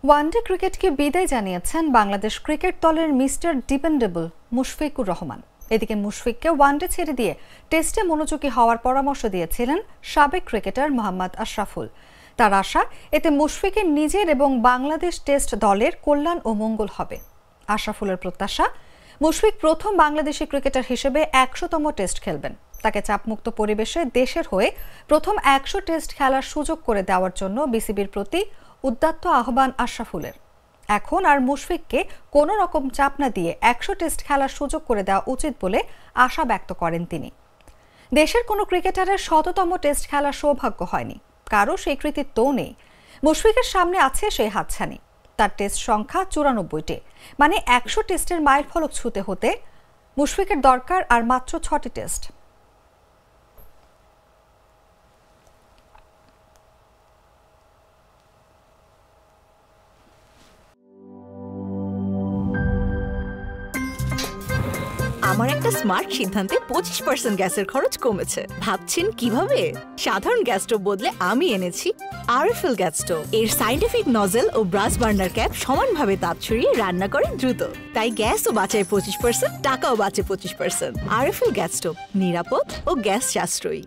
One day ক্রিকেটকে বিদায় জানিয়েছেন বাংলাদেশ ক্রিকেট দলের মিস্টার ডিপেন্ডেবল মুশফিকুর রহমান। এদিকে মুশফিককে ওয়ানডে ছেড়ে দিয়ে টেস্টে মনোযোগী হওয়ার পরামর্শ দিয়েছিলেন সাবেক ক্রিকেটার মোহাম্মদ আশরাফুল। তার আশা, এতে মুশফিকের নিজের এবং বাংলাদেশ টেস্ট দলের কল্যাণ ও মঙ্গল হবে। আশরাফুলের প্রত্যাশা, মুশফিক প্রথম বাংলাদেশি ক্রিকেটার হিসেবে ১০০তম টেস্ট খেলবেন। তাকে চাপমুক্ত পরিবেশে দেশের হয়ে প্রথম ১০০ টেস্ট খেলার সুযোগ করে দেওয়ার জন্য বিসিবির প্রতি উদাত্ত আহ্বান আশরাফুলের। এখন আর মুশফিককে কোনো রকম চাপ না দিয়ে ১০০ টেস্ট খেলার সুযোগ করে দেওয়া উচিত বলে আশা ব্যক্ত করেন তিনি। দেশের কোনো ক্রিকেটারের ১০০তম টেস্ট খেলার সৌভাগ্য হয়নি, কারো সেই কৃতিত্বও নেই। মুশফিকের সামনে আছে সেই হাতছানি। তার টেস্ট সংখ্যা ৯৪টি, মানে ১০০ টেস্টের মাইল ফলক ছুঁতে হতে মুশফিকের দরকার আর মাত্র ৬টি টেস্ট। আমার একটা স্মার্ট সিদ্ধান্তে 25% গ্যাসের খরচ কমেছে। ভাবছেন কিভাবে? সাধারণ গ্যাস স্টোভ বদলে আমি এনেছি আরএফএল গ্যাস স্টোভ। এর সাইন্টিফিক নজল ও ব্রাস বার্নার ক্যাপ সমানভাবে তাপ ছড়িয়ে রান্না করে দ্রুত, তাই গ্যাসও বাঁচায় 25%, টাকাও বাঁচে 25%। আরএফএল গ্যাস স্টোভ নিরাপদ ও গ্যাস সাশ্রয়ী।